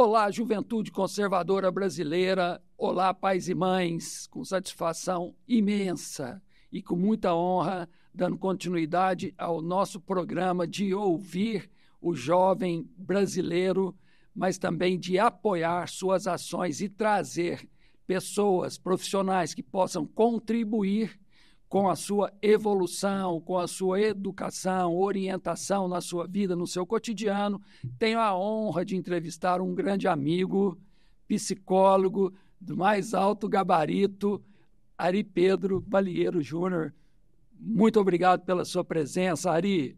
Olá, juventude conservadora brasileira. Olá, pais e mães, com satisfação imensa e com muita honra, dando continuidade ao nosso programa de ouvir o jovem brasileiro, mas também de apoiar suas ações e trazer pessoas profissionais que possam contribuir com a sua evolução, com a sua educação, orientação na sua vida, no seu cotidiano. Tenho a honra de entrevistar um grande amigo, psicólogo do mais alto gabarito, Ari Pedro Balieiro Júnior. Muito obrigado pela sua presença, Ari.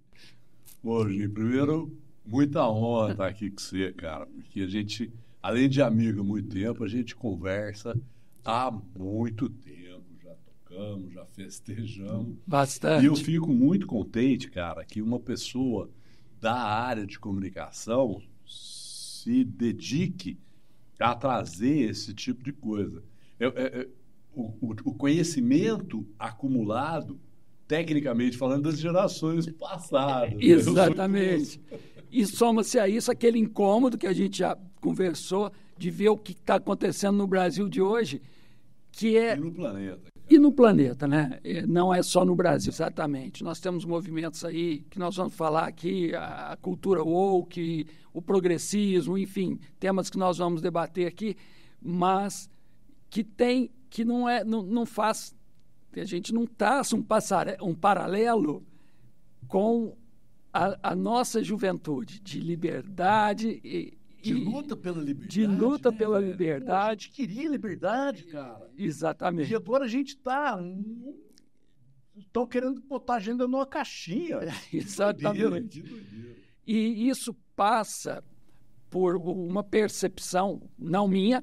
Bom, Gi, primeiro, muita honra estar aqui com você, cara, porque a gente, além de amigo há muito tempo, a gente conversa há muito tempo. Já festejamos. Bastante. E eu fico muito contente, cara, que uma pessoa da área de comunicação se dedique a trazer esse tipo de coisa. O conhecimento acumulado, tecnicamente falando, das gerações passadas. Exatamente. E soma-se a isso aquele incômodo que a gente já conversou de ver o que está acontecendo no Brasil de hoje, que é... E no planeta. E no planeta, né? Não é só no Brasil, exatamente. Nós temos movimentos aí que nós vamos falar aqui, a cultura woke, o progressismo, enfim, temas que nós vamos debater aqui, mas que não faz, a gente não traça um paralelo com a nossa juventude de liberdade de luta pela liberdade. De luta pela liberdade. Pô, a gente queria liberdade, cara. Exatamente. E agora a gente estão querendo botar a agenda numa caixinha. Exatamente. Que doideira. E isso passa por uma percepção, não minha,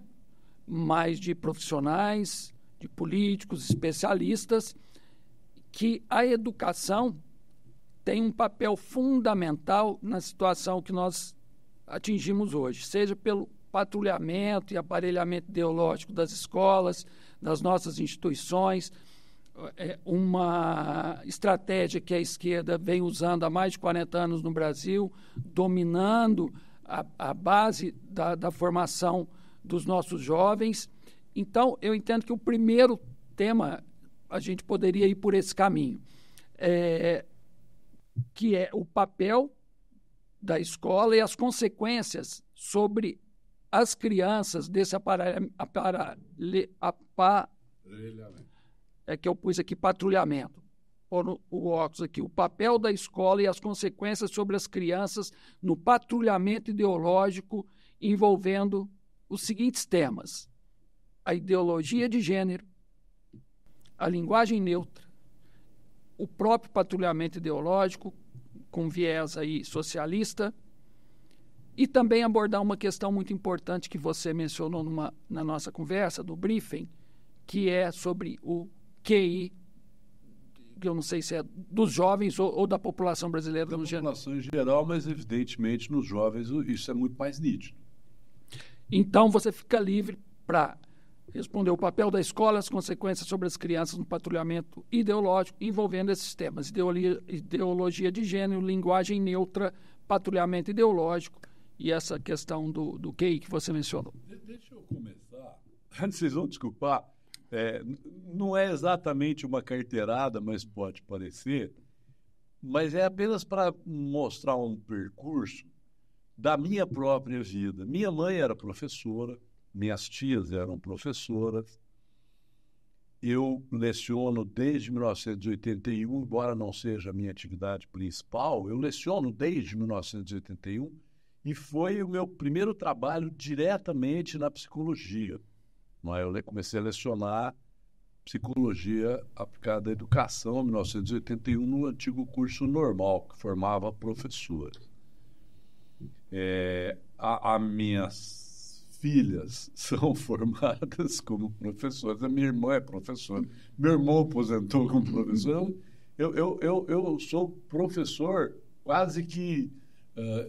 mas de profissionais, de políticos, especialistas, que a educação tem um papel fundamental na situação que nós atingimos hoje, seja pelo patrulhamento e aparelhamento ideológico das escolas, das nossas instituições, uma estratégia que a esquerda vem usando há mais de 40 anos no Brasil, dominando a base da formação dos nossos jovens. Então, eu entendo que o primeiro tema, a gente poderia ir por esse caminho, que é o papel da escola e as consequências sobre as crianças desse que eu pus aqui, patrulhamento. Pôr o óculos aqui. O papel da escola e as consequências sobre as crianças no patrulhamento ideológico envolvendo os seguintes temas: a ideologia de gênero, a linguagem neutra, o próprio patrulhamento ideológico, com viés aí socialista, e também abordar uma questão muito importante que você mencionou na nossa conversa, do briefing, que é sobre o QI, que eu não sei se é dos jovens ou da população brasileira. Da população em geral, mas evidentemente nos jovens isso é muito mais nítido. Então você fica livre para responder o papel da escola, as consequências sobre as crianças no patrulhamento ideológico envolvendo esses temas: ideologia de gênero, linguagem neutra, patrulhamento ideológico e essa questão do QI que você mencionou. Deixa eu começar. Vocês vão desculpar, não é exatamente uma carteirada, mas pode parecer, mas é apenas para mostrar um percurso da minha própria vida. Minha mãe era professora, minhas tias eram professoras. Eu leciono desde 1981, embora não seja a minha atividade principal, eu leciono desde 1981 e foi o meu primeiro trabalho diretamente na psicologia. Eu comecei a lecionar psicologia aplicada à educação em 1981 no antigo curso normal, que formava professores. As minhas filhas são formadas como professoras. A minha irmã é professora. Meu irmão aposentou como professor. Eu sou professor quase que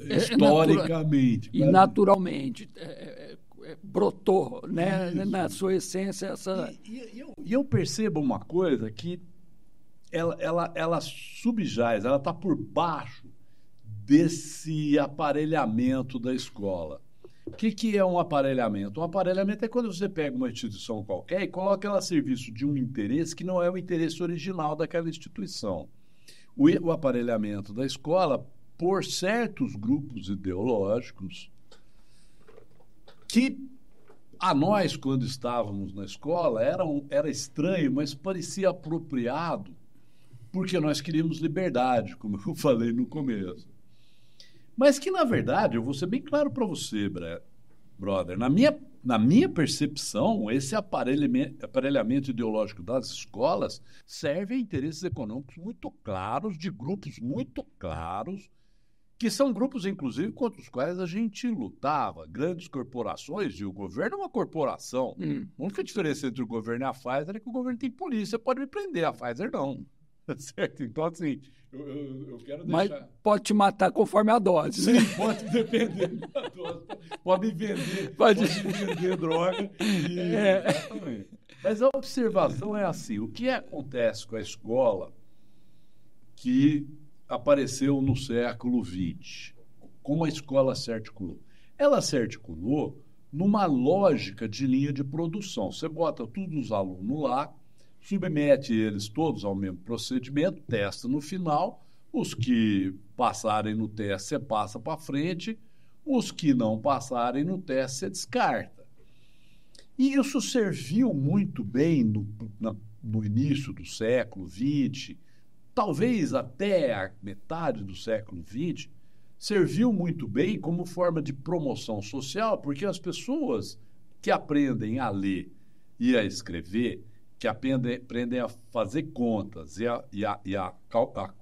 historicamente. E naturalmente. Brotou, né? Na sua essência. Essa... E eu percebo uma coisa que ela subjaz, ela está por baixo desse aparelhamento da escola. O que é um aparelhamento? Um aparelhamento é quando você pega uma instituição qualquer e coloca ela a serviço de um interesse que não é o interesse original daquela instituição. O aparelhamento da escola, por certos grupos ideológicos, que a nós, quando estávamos na escola, era estranho, mas parecia apropriado, porque nós queríamos liberdade, como eu falei no começo. Mas que, na verdade, eu vou ser bem claro para você, brother, na minha percepção, esse aparelhamento ideológico das escolas serve a interesses econômicos muito claros, de grupos muito claros, que são grupos, inclusive, contra os quais a gente lutava. Grandes corporações, e o governo é uma corporação. A única diferença entre o governo e a Pfizer é que o governo tem polícia, pode me prender, a Pfizer não. Certo? Então, assim, eu quero deixar... Mas pode te matar conforme a dose. Sim, pode depender da dose. Pode vender droga. Exatamente. Mas a observação é assim, o que acontece com a escola que apareceu no século XX? Como a escola se articulou? Ela se articulou numa lógica de linha de produção. Você bota todos os alunos lá, submete eles todos ao mesmo procedimento, testa no final, os que passarem no teste você passa para frente, os que não passarem no teste você descarta. E isso serviu muito bem no início do século XX, talvez até a metade do século XX, serviu muito bem como forma de promoção social, porque as pessoas que aprendem a ler e a escrever, que aprendem a fazer contas e a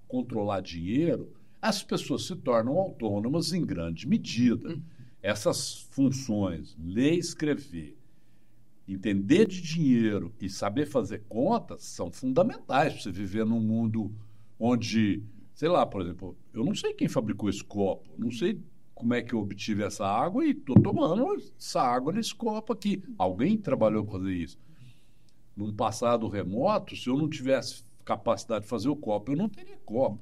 controlar dinheiro, as pessoas se tornam autônomas em grande medida. Essas funções, ler e escrever, entender de dinheiro e saber fazer contas, são fundamentais para você viver num mundo onde, sei lá, por exemplo, eu não sei quem fabricou esse copo, não sei como é que eu obtive essa água e estou tomando essa água nesse copo aqui. Alguém trabalhou para fazer isso. Num passado remoto, se eu não tivesse capacidade de fazer o copo, eu não teria copo.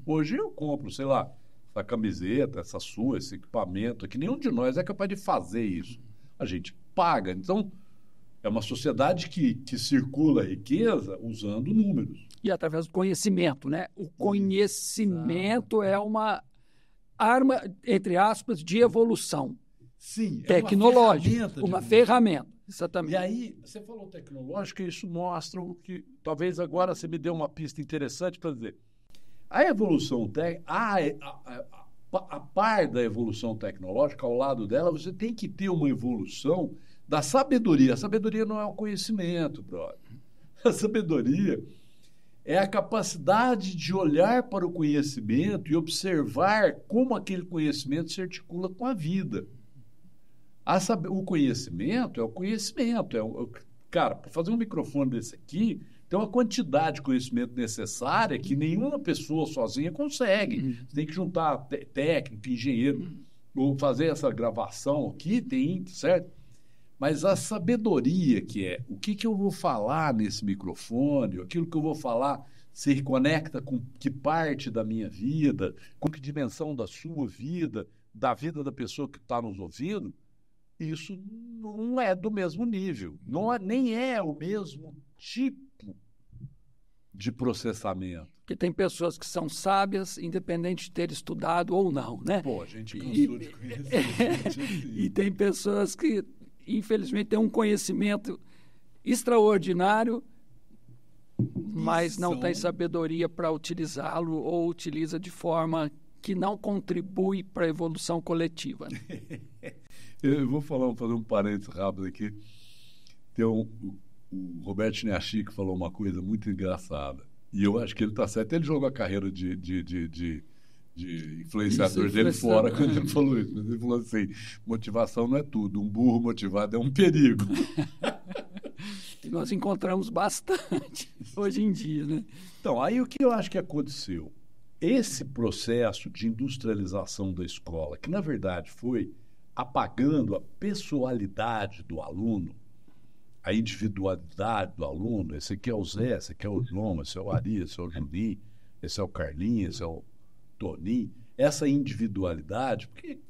Hoje eu compro, sei lá, essa camiseta, essa sua, esse equipamento aqui. Nenhum de nós é capaz de fazer isso. A gente paga. Então, é uma sociedade que circula a riqueza usando números. E através do conhecimento, né? O conhecimento é uma arma, entre aspas, de evolução. Sim, tecnológica, uma ferramenta. Exatamente. E aí, você falou tecnológica e isso mostra o que... Talvez agora você me deu uma pista interessante para dizer. A evolução a par da evolução tecnológica, ao lado dela, você tem que ter uma evolução da sabedoria. A sabedoria não é o conhecimento, brother. A sabedoria é a capacidade de olhar para o conhecimento e observar como aquele conhecimento se articula com a vida. O conhecimento é o conhecimento. Cara, para fazer um microfone desse aqui, tem uma quantidade de conhecimento necessária que nenhuma pessoa sozinha consegue. Você tem que juntar técnico, engenheiro, ou fazer essa gravação aqui, certo? Mas a sabedoria que é o que eu vou falar nesse microfone, aquilo que eu vou falar se conecta com que parte da minha vida, com que dimensão da sua vida, da vida da pessoa que está nos ouvindo, isso não é do mesmo nível, nem é o mesmo tipo de processamento. Porque tem pessoas que são sábias, independente de ter estudado ou não, né? Pô, a gente cansou de conhecer. E tem pessoas que, infelizmente, têm um conhecimento extraordinário, mas não tem sabedoria para utilizá-lo ou utiliza de forma que não contribui para a evolução coletiva. Né? Eu vou fazer um parênteses rápido aqui. Tem o Roberto Chiniachi que falou uma coisa muito engraçada. E eu acho que ele está certo. Ele jogou a carreira de influenciador dele fora quando ele falou isso. Mas ele falou assim, motivação não é tudo. Um burro motivado é um perigo. E nós encontramos bastante hoje em dia, né? Então, aí o que eu acho que aconteceu? Esse processo de industrialização da escola, que na verdade foi apagando a pessoalidade do aluno, a individualidade do aluno, esse aqui é o Zé, esse aqui é o João, esse é o Ari, esse é o Juninho, esse é o Carlinhos, esse é o Toninho, essa individualidade, porque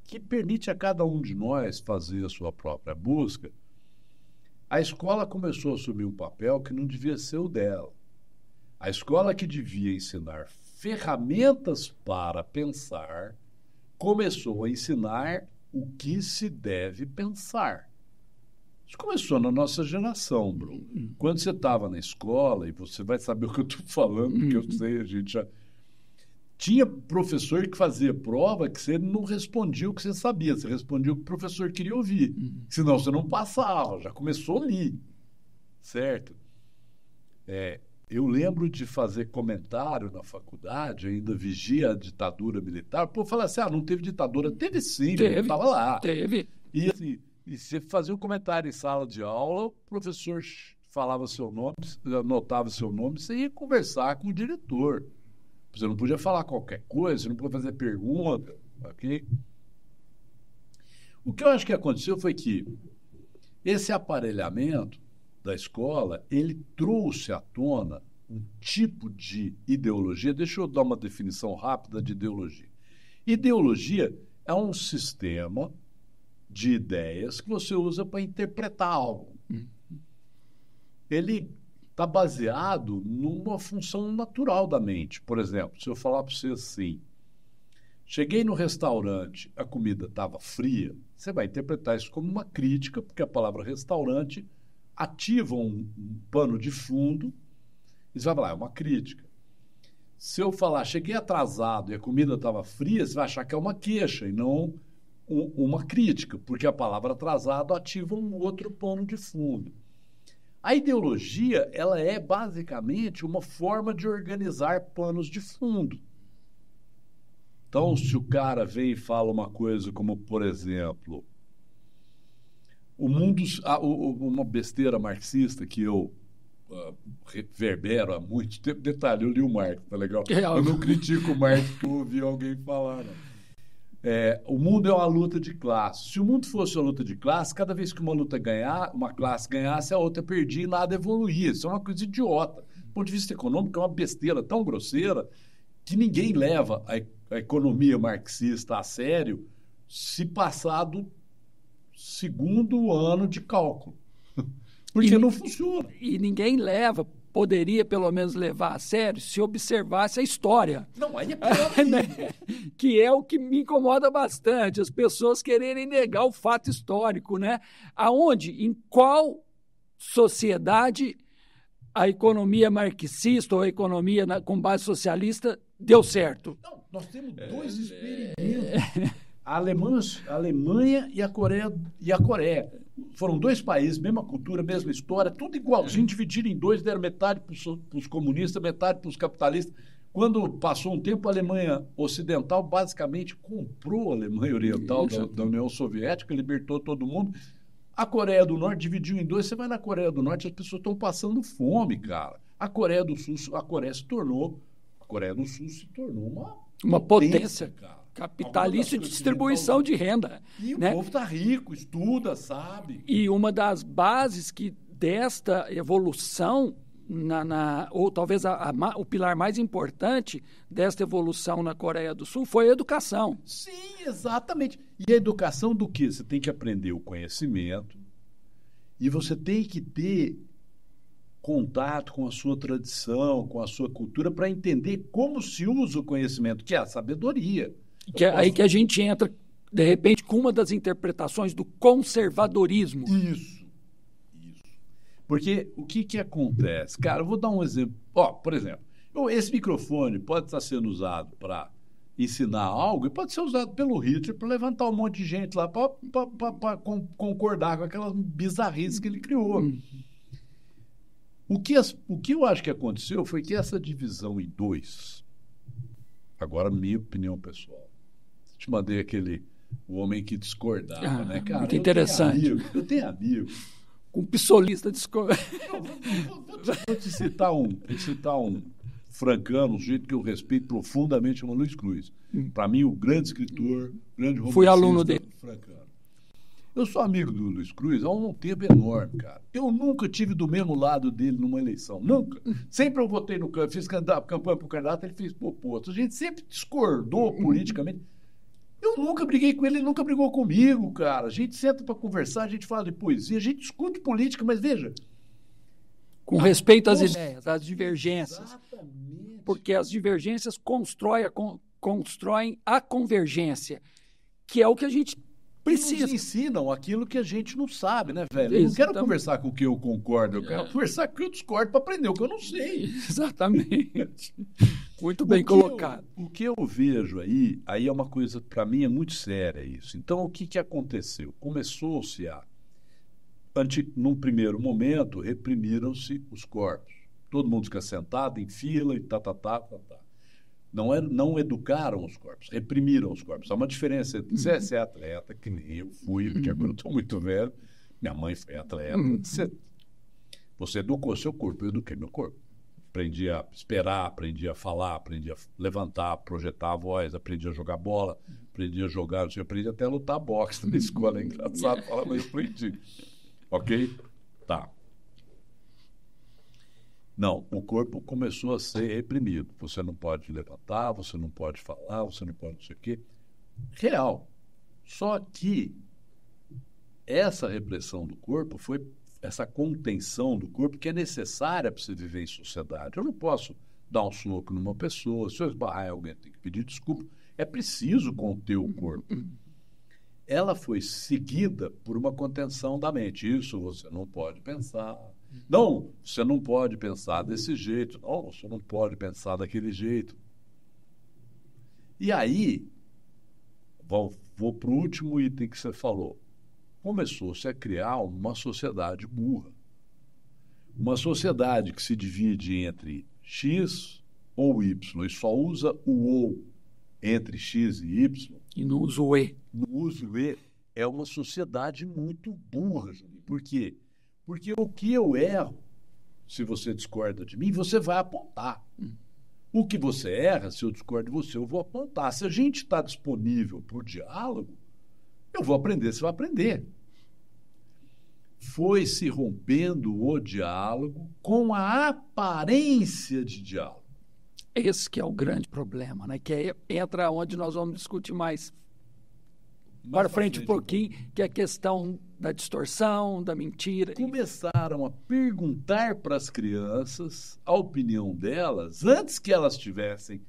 que permite a cada um de nós fazer a sua própria busca, a escola começou a assumir um papel que não devia ser o dela. A escola que devia ensinar ferramentas para pensar, começou a ensinar o que se deve pensar. Isso começou na nossa geração, Bruno. Quando você estava na escola, e você vai saber o que eu estou falando, porque eu sei, a gente já... Tinha professor que fazia prova que você não respondia o que você sabia, você respondia o que o professor queria ouvir. Senão você não passava, já começou ali. Certo? Eu lembro de fazer comentário na faculdade, ainda vigia a ditadura militar. Pô, falar assim, não teve ditadura. Teve sim, eu estava lá. Teve. E assim, e você fazia um comentário em sala de aula, o professor falava seu nome, anotava seu nome, você ia conversar com o diretor. Você não podia falar qualquer coisa, você não podia fazer pergunta, ok? O que eu acho que aconteceu foi que esse aparelhamento da escola, ele trouxe à tona um tipo de ideologia. Deixa eu dar uma definição rápida de ideologia. Ideologia é um sistema de ideias que você usa para interpretar algo. Ele está baseado numa função natural da mente. Por exemplo, se eu falar para você assim, cheguei no restaurante, a comida estava fria, você vai interpretar isso como uma crítica, porque a palavra restaurante ativa um pano de fundo e você vai falar, é uma crítica. Se eu falar, cheguei atrasado e a comida estava fria, você vai achar que é uma queixa e não uma crítica, porque a palavra atrasado ativa um outro pano de fundo. A ideologia, ela é basicamente uma forma de organizar panos de fundo. Então, se o cara vem e fala uma coisa como, por exemplo, o mundo, uma besteira marxista que eu reverbero há muito tempo. Detalhe, eu li o Marx, tá legal? Eu não critico o Marx que eu ouvi alguém falar, não. O mundo é uma luta de classe. Se o mundo fosse uma luta de classe, cada vez que uma classe ganhasse, a outra perdia e nada evoluía. Isso é uma coisa idiota. Do ponto de vista econômico, é uma besteira tão grosseira que ninguém leva a economia marxista a sério se passar do segundo ano de cálculo. Porque não funciona. E ninguém poderia pelo menos levar a sério se observasse a história. Não, aí é pior né? Que é o que me incomoda bastante, as pessoas quererem negar o fato histórico, né? Em qual sociedade a economia marxista ou a economia com base socialista deu certo? Não, nós temos dois experimentos. A Alemanha e a Coreia. Foram dois países, mesma cultura, mesma história, tudo igualzinho, dividiram em dois, deram metade para os comunistas, metade para os capitalistas. Quando passou um tempo, a Alemanha Ocidental basicamente comprou a Alemanha Oriental da União Soviética, libertou todo mundo. A Coreia do Norte dividiu em dois. Você vai na Coreia do Norte, as pessoas estão passando fome, cara. A Coreia do Sul se tornou uma potência, cara. Capitalista e distribuição de renda. E o povo está rico, estuda, sabe? E uma das bases desta evolução, ou talvez o pilar mais importante desta evolução na Coreia do Sul foi a educação. Sim, exatamente. E a educação do quê? Você tem que aprender o conhecimento e você tem que ter contato com a sua tradição, com a sua cultura, para entender como se usa o conhecimento, que é a sabedoria. Aí que a gente entra, de repente, com uma das interpretações do conservadorismo. Isso. Porque o que acontece? Cara, eu vou dar um exemplo. Por exemplo, esse microfone pode estar sendo usado para ensinar algo e pode ser usado pelo Hitler para levantar um monte de gente lá para concordar com aquelas bizarrices que ele criou. O que eu acho que aconteceu foi que essa divisão em dois, agora minha opinião pessoal, te mandei o homem que discordava, né, cara? Muito interessante. Eu tenho amigo. Um pissolista discordava. Vou te citar um francano, um sujeito que eu respeito profundamente, chama Luiz Cruz. Para mim, o grande escritor, grande romancista. Fui aluno dele. Francano. Eu sou amigo do Luiz Cruz há um tempo enorme, cara. Eu nunca tive do mesmo lado dele numa eleição. Nunca. Sempre eu votei fiz campanha para o candidato, ele fez pro outro. A gente sempre discordou politicamente. Eu nunca briguei com ele nunca brigou comigo, cara. A gente senta para conversar, a gente fala de poesia, a gente discute política, mas veja... Com respeito às ideias, às divergências. Exatamente. Porque as divergências constroem a convergência, que é o que a gente precisa. Nos ensinam aquilo que a gente não sabe, né, velho? Eu não quero conversar com o que eu concordo, eu quero conversar com o que eu discordo para aprender o que eu não sei. Exatamente. Muito bem colocado. O que eu vejo aí é uma coisa, para mim, é muito séria isso. Então, o que aconteceu? Começou-se num primeiro momento, reprimiram-se os corpos. Todo mundo fica sentado em fila e tá. Não educaram os corpos, reprimiram os corpos. Há uma diferença entre você é atleta, que nem eu fui, porque agora eu estou muito velho, minha mãe foi atleta. Você educou seu corpo, eu eduquei meu corpo. Aprendi a esperar, aprendi a falar, aprendi a levantar, projetar a voz, aprendi a jogar bola, aprendi a jogar, aprendi até a lutar boxe na escola. É engraçado falar, mas eu aprendi. Ok? Tá. Não, o corpo começou a ser reprimido. Você não pode levantar, você não pode falar, você não pode não sei o quê. Real. Só que essa repressão do corpo foi essa contenção do corpo que é necessária para você viver em sociedade. Eu não posso dar um soco numa pessoa, se eu esbarrar em alguém, tem que pedir desculpa. É preciso conter o corpo. Ela foi seguida por uma contenção da mente. Isso você não pode pensar. Não, você não pode pensar desse jeito. Não, você não pode pensar daquele jeito. E aí, vou para o último item que você falou. Começou-se a criar uma sociedade burra. Uma sociedade que se divide entre X ou Y e só usa o ou entre X e Y. E não usa o E. Não usa o E. É uma sociedade muito burra. Por quê? Porque o que eu erro, se você discorda de mim, você vai apontar. O que você erra, se eu discordo de você, eu vou apontar. Se a gente está disponível para o diálogo, eu vou aprender, você vai aprender. Foi se rompendo o diálogo com a aparência de diálogo. Esse que é o grande problema, né? Que entra onde nós vamos discutir mais para frente um pouquinho, que é a questão da distorção, da mentira. Começaram a perguntar para as crianças a opinião delas antes que elas tivessem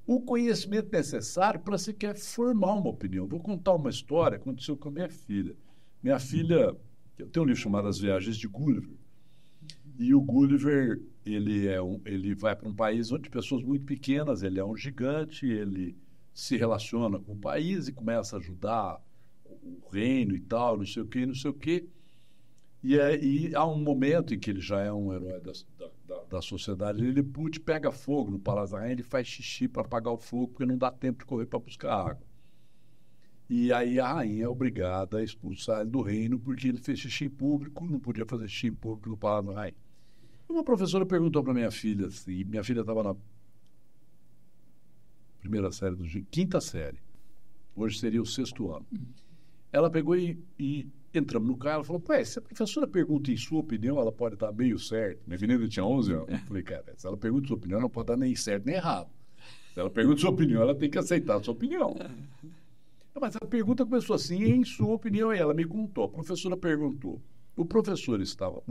o conhecimento necessário para sequer formar uma opinião. Vou contar uma história que aconteceu com a minha filha. Minha filha, eu tenho um livro chamado As Viagens de Gulliver, e o Gulliver, ele vai para um país onde pessoas muito pequenas, ele é um gigante, ele se relaciona com o país e começa a ajudar o reino e tal, não sei o quê. E há um momento em que ele já é um herói da sociedade, ele pega fogo no Palácio da Rainha, ele faz xixi para apagar o fogo, porque não dá tempo de correr para buscar água. E aí a rainha é obrigada a expulsar ele do reino, porque ele fez xixi em público, não podia fazer xixi em público no Palácio da Rainha. Uma professora perguntou para minha filha, assim, minha filha estava na primeira série quinta série, hoje seria o 6º ano. Ela pegou e entramos no carro, ela falou, se a professora pergunta em sua opinião, ela pode estar meio certo. Minha menina tinha 11 anos. Eu falei, cara, se ela pergunta sua opinião, ela não pode estar nem certo nem errado. Se ela pergunta sua opinião, ela tem que aceitar a sua opinião. Mas a pergunta começou assim, em sua opinião, e ela me contou. A professora perguntou, o professor estava...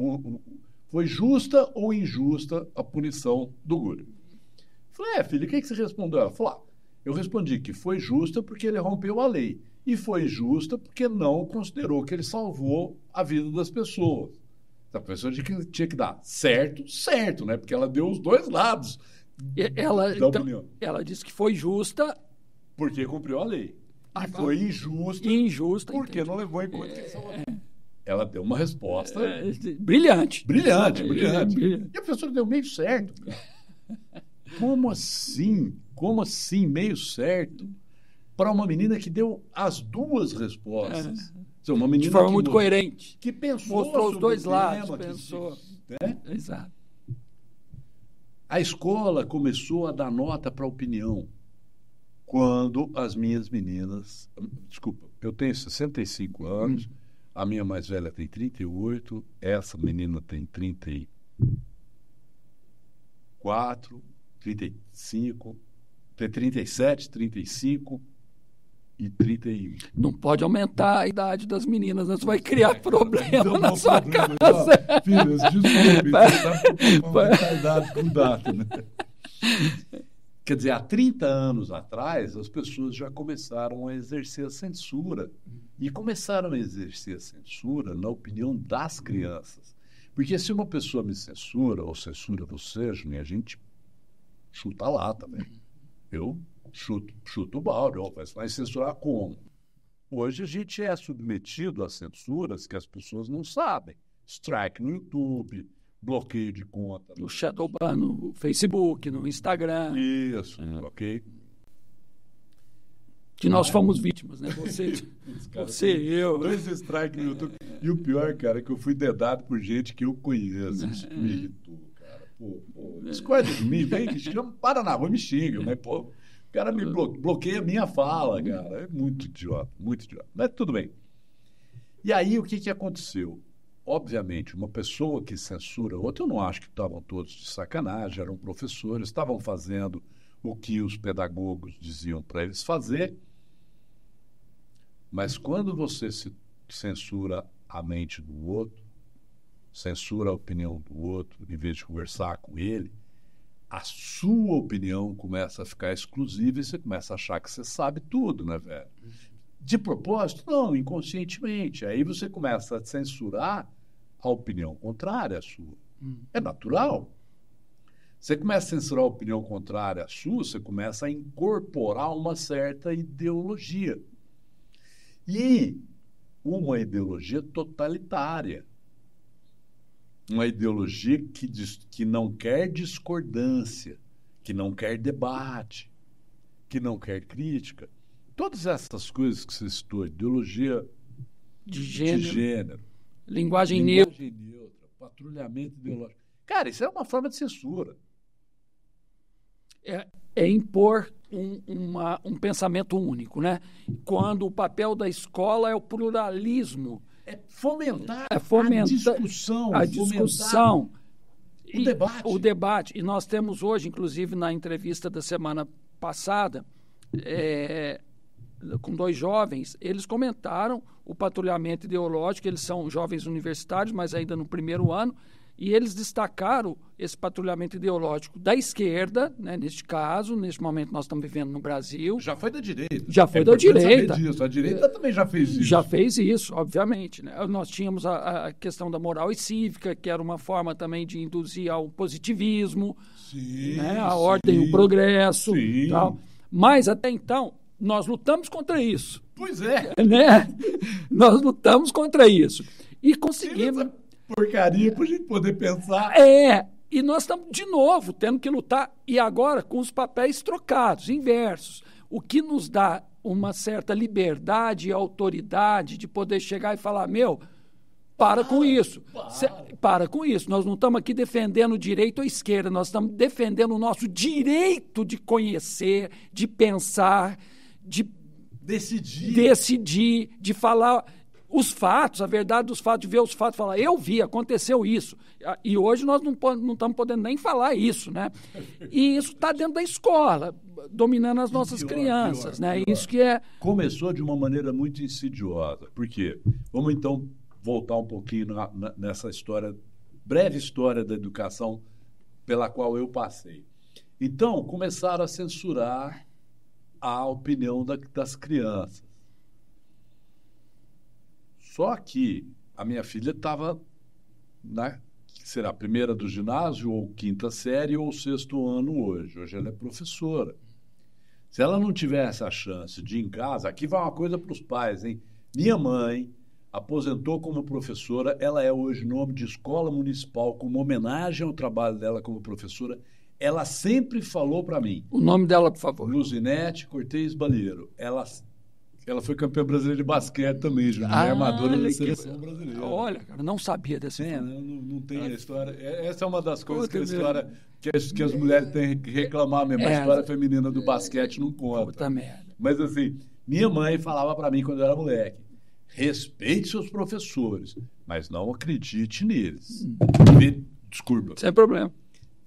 Foi justa ou injusta a punição do Gulliver? Eu falei, filha, o que você respondeu? Ela falou, eu respondi que foi justa porque ele rompeu a lei. E foi justa porque não considerou que ele salvou a vida das pessoas. A pessoa tinha que dar certo, né? Porque ela deu os dois lados da opinião. Ela disse que foi justa... Porque cumpriu a lei. E foi injusta porque não levou em conta que ele salvou a vida. Ela deu uma resposta... Brilhante. Brilhante. E a professora deu meio certo. Como assim? Meio certo? Para uma menina que deu as duas respostas. Uma menina de forma muito coerente. Que pensou mostrou os dois lados. Pensou. Exato. A escola começou a dar nota para a opinião quando as minhas meninas... Desculpa, eu tenho 65 anos, a minha mais velha tem 38, essa menina tem 34, 35, tem 37, 35... e 31. Não pode aumentar a idade das meninas, você vai criar problema na sua casa. Filhas, desculpe, você está retardado com data, né? Quer dizer, há 30 anos atrás, as pessoas já começaram a exercer a censura. E começaram a exercer a censura na opinião das crianças. Porque se uma pessoa me censura, ou censura você, Juninho, a gente chuta lá também. Eu chuto o balde, mas vai censurar como? Hoje a gente é submetido a censuras que as pessoas não sabem. Strike no YouTube, bloqueio de conta. No Shadowban, no Facebook, no Instagram. Isso, ok? Que nós fomos vítimas, né? Você e eu. 2 strikes no YouTube. E o pior, cara, é que eu fui dedado por gente que eu conheço. Isso me irritou, cara. Pô, discorda de mim, vem que chama, para na rua e me xinga. Mas, pô, o cara me bloqueia a minha fala, cara. É muito idiota, muito idiota. Mas tudo bem. E aí, o que aconteceu? Obviamente, uma pessoa que censura outra, eu não acho que estavam todos de sacanagem, eram professores, estavam fazendo o que os pedagogos diziam para eles fazer. Mas quando você se censura a mente do outro, censura a opinião do outro, em vez de conversar com ele, a sua opinião começa a ficar exclusiva e você começa a achar que você sabe tudo, né, velho? De propósito? Não, inconscientemente. Aí você começa a censurar a opinião contrária à sua. É natural. Você começa a censurar a opinião contrária à sua, você começa a incorporar uma certa ideologia. E uma ideologia totalitária. Uma ideologia que não quer discordância, que não quer debate, que não quer crítica. Todas essas coisas que você citou, ideologia de gênero. Linguagem neutra, patrulhamento ideológico. Cara, isso é uma forma de censura. É impor um pensamento único, né? Quando o papel da escola é o pluralismo. É fomentar a discussão. O debate. E nós temos hoje, inclusive, na entrevista da semana passada, com 2 jovens, eles comentaram o patrulhamento ideológico. Eles são jovens universitários, mas ainda no primeiro ano, e eles destacaram esse patrulhamento ideológico da esquerda, né, neste caso, neste momento nós estamos vivendo no Brasil. Já foi da direita. Já foi da direita. A direita também já fez isso. Já fez isso, obviamente. Né? Nós tínhamos a questão da moral e cívica, que era uma forma também de induzir ao positivismo, né, a ordem, o progresso. Tal. Mas, até então, nós lutamos contra isso. Pois é. Né? Nós lutamos contra isso. E conseguimos... porcaria para a gente poder pensar. E nós estamos, de novo, tendo que lutar, e agora com os papéis trocados, inversos, o que nos dá uma certa liberdade e autoridade de poder chegar e falar, para com isso. Para com isso. Nós não estamos aqui defendendo o direito ou a esquerda, nós estamos defendendo o nosso direito de conhecer, de pensar, de decidir, de falar os fatos, a verdade dos fatos, de ver os fatos, falar, eu vi, aconteceu isso. E hoje nós não estamos podendo nem falar isso, né? E isso está dentro da escola, dominando as nossas crianças, né? Isso que é... Começou de uma maneira muito insidiosa. Por quê? Vamos, então, voltar um pouquinho nessa história, breve história da educação pela qual eu passei. Então, começaram a censurar a opinião das crianças. Só que a minha filha estava será a primeira do ginásio, ou 5ª série, ou 6º ano hoje. Hoje ela é professora. Se ela não tivesse a chance de ir em casa, aqui vai uma coisa para os pais, hein? Minha mãe aposentou como professora, ela é hoje nome de escola municipal, como homenagem ao trabalho dela como professora. Ela sempre falou para mim... O nome dela, por favor. Luzinete Cortez Balheiro. Ela foi campeã brasileira de basquete também, é armadora da seleção brasileira. Olha, cara, não sabia dessa história. Não tem a história. Essa é uma das coisas que a história que as mulheres têm que reclamar mesmo. A história feminina do basquete não conta. Puta merda. Mas assim, minha mãe falava para mim quando eu era moleque, respeite seus professores, mas não acredite neles. Desculpa. Sem problema.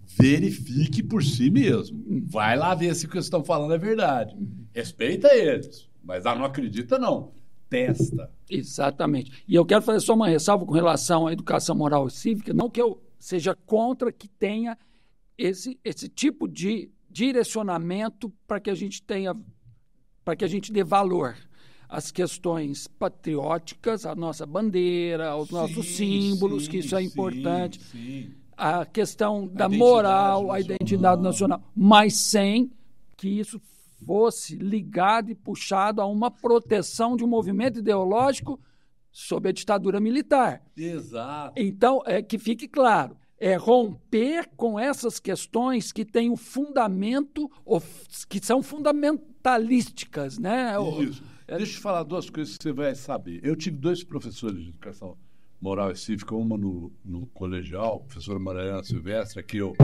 Verifique por si mesmo. Vai lá ver se o que eles estão falando é verdade. Respeita eles, Mas não acredita, não. Testa. Exatamente. E eu quero fazer só uma ressalva com relação à educação moral e cívica, não que eu seja contra que tenha esse tipo de direcionamento para que a gente dê valor às questões patrióticas, à nossa bandeira, aos nossos símbolos, que isso é importante. Sim. A questão da moral, a identidade nacional, mas sem que isso fosse ligado e puxado a uma proteção de um movimento ideológico sob a ditadura militar. Exato. Então, que fique claro, romper com essas questões que têm o fundamento, que são fundamentalísticas, né? Isso. Deixa eu te falar duas coisas que você vai saber. Eu tive 2 professores de educação moral e cívica, uma no colegial, a professora Mariana Silvestre, a que eu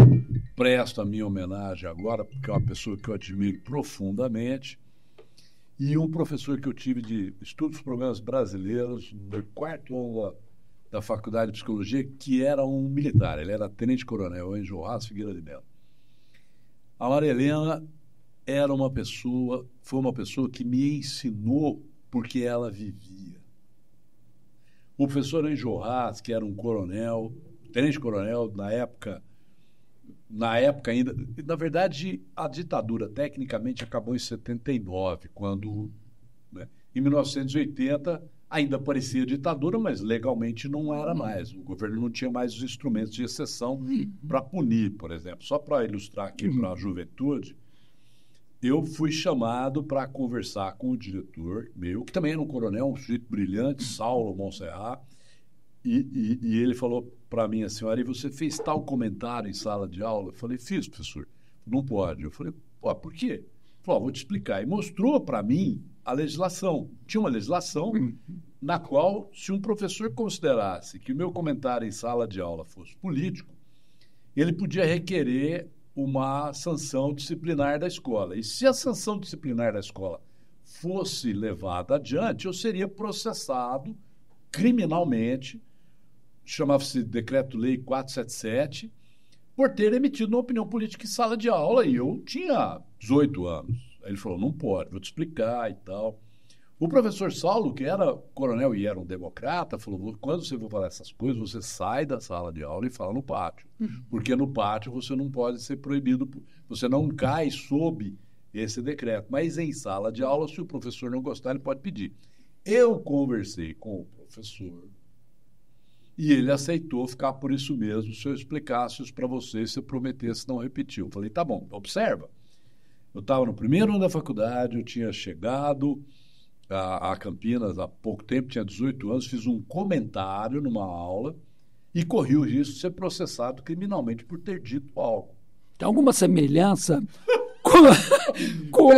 presto a minha homenagem agora, porque é uma pessoa que eu admiro profundamente, e um professor que eu tive de estudos problemas brasileiros, no 4º ano da Faculdade de Psicologia, que era um militar, ele era tenente-coronel em Joás Figueira de Mello. A Maria Helena foi uma pessoa que me ensinou porque ela vivia. O professor Enjorraz, que era um coronel, tenente-coronel na época ainda, na verdade, a ditadura tecnicamente acabou em 79, quando, né, em 1980 ainda parecia ditadura, mas legalmente não era mais. O governo não tinha mais os instrumentos de exceção para punir, por exemplo. Só para ilustrar aqui para a juventude, eu fui chamado para conversar com o diretor meu, que também era um coronel, um sujeito brilhante, Saulo Monserrat, e ele falou para mim assim: olha, você fez tal comentário em sala de aula? Eu falei: fiz, professor. Não pode. Eu falei: pô, por quê? Ele falou: vou te explicar. E mostrou para mim a legislação. Tinha uma legislação na qual, se um professor considerasse que o meu comentário em sala de aula fosse político, ele podia requerer uma sanção disciplinar da escola. E se a sanção disciplinar da escola fosse levada adiante, eu seria processado criminalmente, chamava-se Decreto-Lei 477, por ter emitido uma opinião política em sala de aula, e eu tinha 18 anos. Aí ele falou: não pode, vou te explicar e tal. O professor Saulo, que era coronel e era um democrata, falou: quando você for falar essas coisas, você sai da sala de aula e fala no pátio. Porque no pátio você não pode ser proibido, você não cai sob esse decreto. Mas em sala de aula, se o professor não gostar, ele pode pedir. Eu conversei com o professor e ele aceitou ficar por isso mesmo. Se eu explicasse isso para você, se eu prometesse não repetir. Eu falei: tá bom, observa. Eu estava no 1º ano da faculdade, eu tinha chegado a Campinas há pouco tempo, tinha 18 anos, fiz um comentário numa aula e corri o risco de ser processado criminalmente por ter dito algo. Tem alguma semelhança com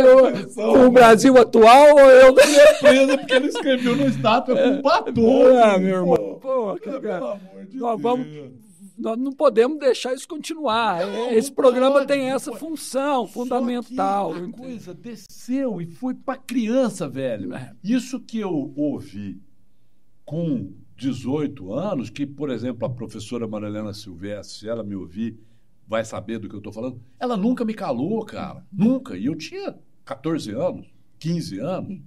o Brasil atual? Ou eu fui preso porque ele escreveu no estátua com batom. Meu irmão. Pô, pelo amor de Deus. Nós não podemos deixar isso continuar. Esse programa tem essa função fundamental. A coisa desceu e foi para criança, velho. Isso que eu ouvi com 18 anos, que, por exemplo, a professora Marilena Silvestre, se ela me ouvir, vai saber do que eu estou falando, ela nunca me calou, cara. Nunca. E eu tinha 14 anos, 15 anos.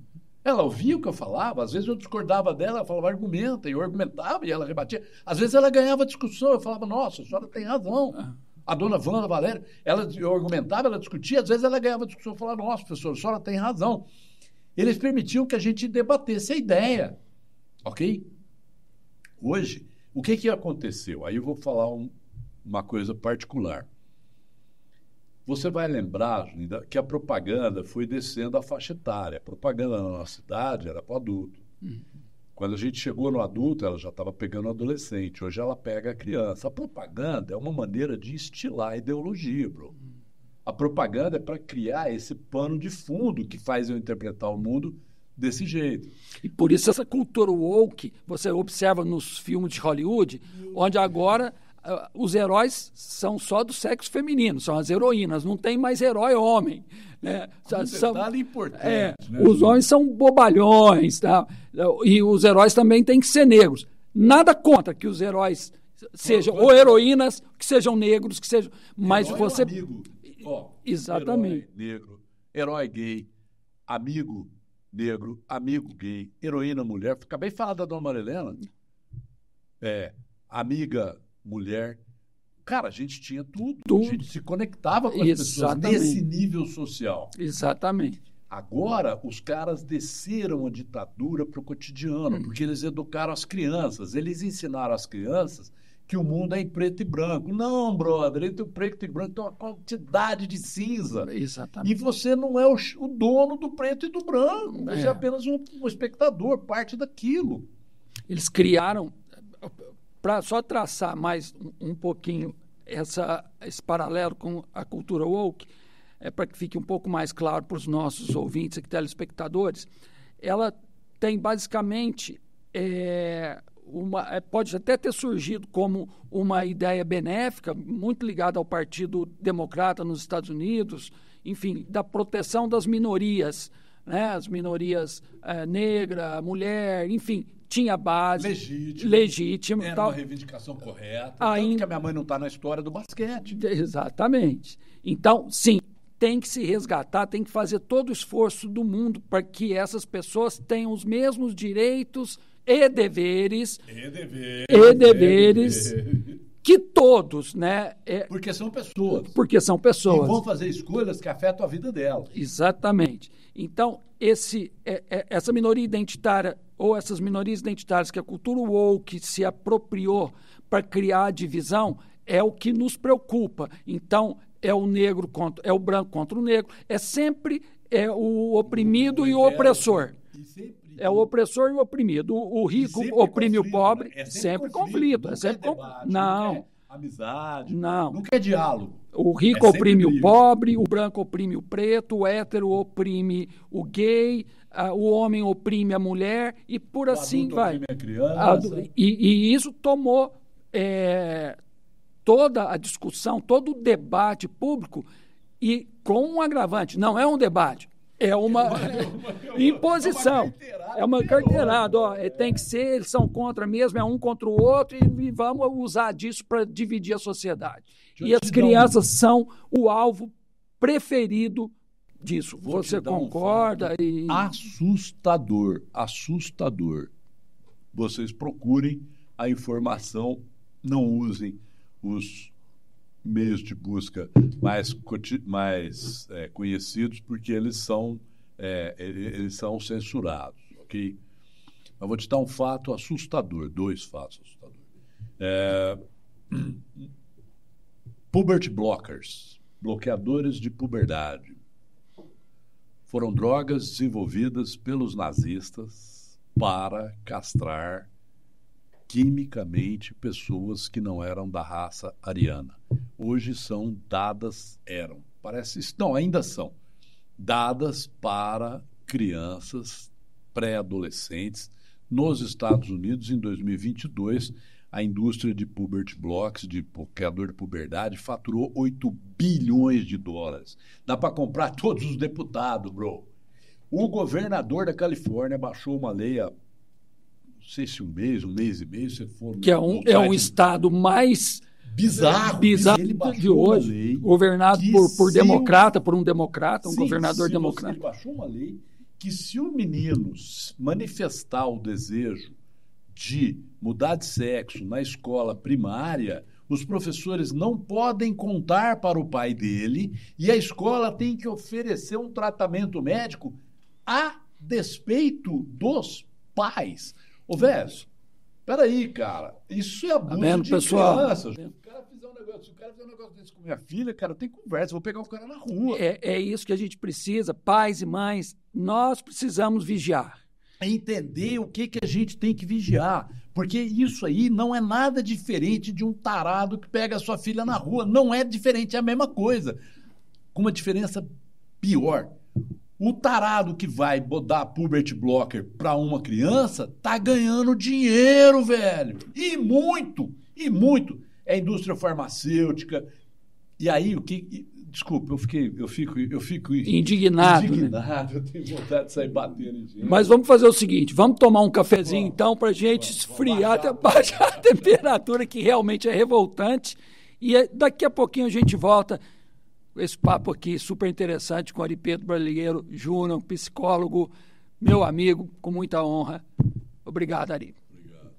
Ela ouvia o que eu falava, às vezes eu discordava dela, ela falava argumenta, e eu argumentava e ela rebatia. Às vezes ela ganhava discussão, eu falava: nossa, a senhora tem razão. A dona Wanda Valéria, eu argumentava, ela discutia, às vezes ela ganhava discussão, eu falava: nossa, professor, a senhora tem razão. Eles permitiam que a gente debatesse a ideia, ok? Hoje, o que aconteceu? Aí eu vou falar uma coisa particular. Você vai lembrar, Julinda, que a propaganda foi descendo a faixa etária. A propaganda na nossa cidade era para o adulto. Quando a gente chegou no adulto, ela já estava pegando o adolescente. Hoje ela pega a criança. A propaganda é uma maneira de estilar a ideologia, bro. A propaganda é para criar esse pano de fundo que faz eu interpretar o mundo desse jeito. E por isso essa cultura woke, você observa nos filmes de Hollywood, onde agora os heróis são só do sexo feminino, são as heroínas, não tem mais herói homem. Né? Detalhe importante. Né? Os homens são bobalhões, tá? E os heróis também têm que ser negros. Nada contra que os heróis sejam ou heroínas, que sejam negros, que sejam... Mas herói você... amigo. Exatamente. Herói negro, herói gay, amigo negro, amigo gay, heroína mulher. Acabei de falar da Dona Marilena. Amiga mulher. Cara, a gente tinha tudo. A gente se conectava com as pessoas nesse nível social. Exatamente. Agora, os caras desceram a ditadura para o cotidiano, porque eles educaram as crianças. Eles ensinaram às crianças que o mundo é em preto e branco. Não, brother, entre o preto e branco tem uma quantidade de cinza. Exatamente. E você não é o dono do preto e do branco. Você é apenas um espectador, parte daquilo. Eles criaram, para só traçar mais um pouquinho esse paralelo com a cultura woke, para que fique um pouco mais claro para os nossos ouvintes e telespectadores, ela tem basicamente pode até ter surgido como uma ideia benéfica, muito ligada ao Partido Democrata nos Estados Unidos, enfim, da proteção das minorias, né? As minorias negra, mulher, enfim, tinha base legítima. Era tal. Uma reivindicação correta. Tanto que a minha mãe não está na história do basquete. Exatamente. Então, sim, tem que se resgatar, tem que fazer todo o esforço do mundo para que essas pessoas tenham os mesmos direitos e deveres que todos, né? Porque são pessoas. E vão fazer escolhas que afetam a vida delas. Exatamente. Então, essa minoria identitária ou essas minorias identitárias que a cultura woke se apropriou para criar a divisão é o que nos preocupa. Então, é o branco contra o negro, é sempre o oprimido e o opressor. É o opressor e o oprimido. O rico oprime o pobre, sempre conflito. É sempre debate, não. Amizade. Não. Nunca é diálogo. O rico oprime o pobre, o branco oprime o preto, o hétero oprime o gay, o homem oprime a mulher e por assim vai. Oprime a criança. E isso tomou toda a discussão, todo o debate público e com um agravante. Não é um debate. É uma imposição, é uma carteirada. Tem que ser, eles são contra mesmo, é um contra o outro e vamos usar disso para dividir a sociedade. E as crianças são o alvo preferido disso. Você concorda? Assustador. Vocês procurem a informação, não usem os meios de busca mais conhecidos, porque eles são censurados, ok? Mas vou te dar um fato assustador, 2 fatos assustadores. Puberty blockers, bloqueadores de puberdade, foram drogas desenvolvidas pelos nazistas para castrar quimicamente pessoas que não eram da raça ariana. Hoje são dadas, ainda são dadas para crianças pré-adolescentes nos Estados Unidos. Em 2022, a indústria de puberty blocks, de bloqueador de puberdade, faturou $8 bilhões. Dá para comprar todos os deputados, bro. O governador da Califórnia baixou uma lei não sei se um mês e meio, se for... Que é um estado mais bizarro de hoje, governado por democrata, por um democrata, um governador democrata. Ele baixou uma lei que se o menino manifestar o desejo de mudar de sexo na escola primária, os professores não podem contar para o pai dele e a escola tem que oferecer um tratamento médico a despeito dos pais. Ô, velho, peraí, cara, isso é abuso de criança. Se o cara fizer um negócio desse com minha filha, cara, tem conversa, vou pegar o cara na rua. É isso que a gente precisa, pais e mães, nós precisamos vigiar. Entender o que a gente tem que vigiar, porque isso aí não é nada diferente de um tarado que pega a sua filha na rua, não é diferente, é a mesma coisa, com uma diferença pior. O tarado que vai dar puberty blocker para uma criança tá ganhando dinheiro, velho. E muito. É a indústria farmacêutica. E aí, desculpa, eu fico indignado. Eu tenho vontade de sair batendo em gente. Mas vamos fazer o seguinte, vamos tomar um cafezinho então para a gente esfriar, baixar a temperatura, que realmente é revoltante. E daqui a pouquinho a gente volta. Esse papo aqui super interessante com o Ari Pedro Brasileiro Júnior, psicólogo meu amigo, com muita honra. Obrigado, Ari. Obrigado.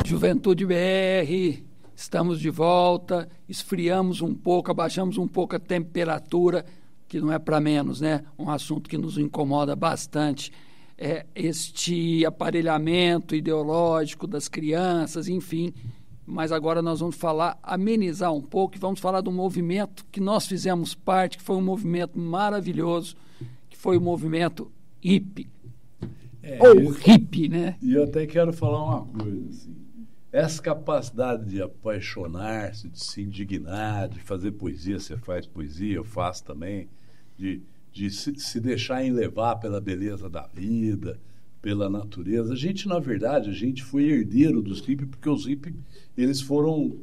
Juventude BR, estamos de volta, esfriamos um pouco, abaixamos um pouco a temperatura, que não é para menos, né? Um assunto que nos incomoda bastante, este aparelhamento ideológico das crianças, enfim. Mas agora nós vamos amenizar um pouco, e vamos falar de um movimento que nós fizemos parte, que foi um movimento maravilhoso, que foi o movimento hippie. Hippie, né? E eu até quero falar uma coisa, assim. Essa capacidade de apaixonar-se, de se indignar, de fazer poesia, você faz poesia, eu faço também, de se deixar enlevar pela beleza da vida, pela natureza. A gente, na verdade, foi herdeiro dos hippies, porque os hippies, eles foram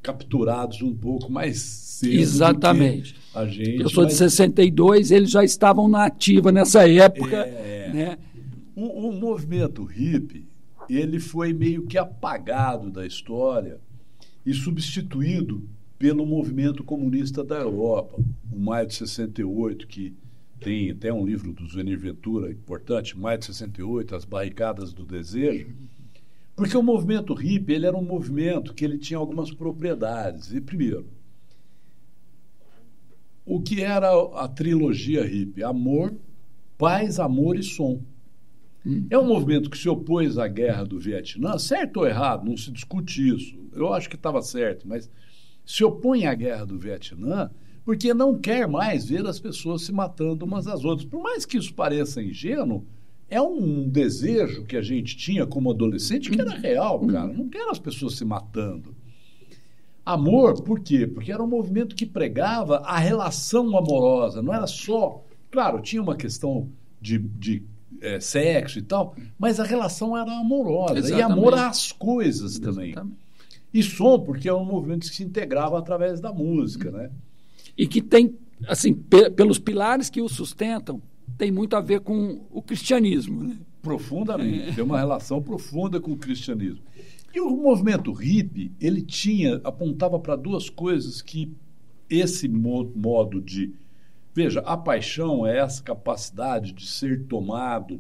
capturados um pouco mais cedo. Exatamente. Do que a gente. Eu sou de 62, eles já estavam na ativa nessa época. Né? O movimento hippie, ele foi meio que apagado da história e substituído pelo movimento comunista da Europa. O Maio de 68, que tem até um livro do Zuenir Ventura importante, Maio de 68, As Barricadas do Desejo, porque o movimento hippie, ele era um movimento que ele tinha algumas propriedades. E, primeiro, o que era a trilogia hippie? Amor, paz, amor e som. É um movimento que se opôs à guerra do Vietnã, certo ou errado, não se discute isso. Eu acho que estava certo, mas se opõe à guerra do Vietnã porque não quer mais ver as pessoas se matando umas às outras. Por mais que isso pareça ingênuo, é um desejo que a gente tinha como adolescente que era real, cara. Não quero as pessoas se matando. Amor, por quê? Porque era um movimento que pregava a relação amorosa, não era só... Claro, tinha uma questão de sexo e tal, mas a relação era amorosa. Exatamente. E amor às coisas também. Exatamente. E som, porque é um movimento que se integrava através da música, né? E que tem, assim, pelos pilares que o sustentam, tem muito a ver com o cristianismo, né? Profundamente. Tem uma relação profunda com o cristianismo. E o movimento hippie, ele apontava para duas coisas que esse modo de... Veja, a paixão é essa capacidade de ser tomado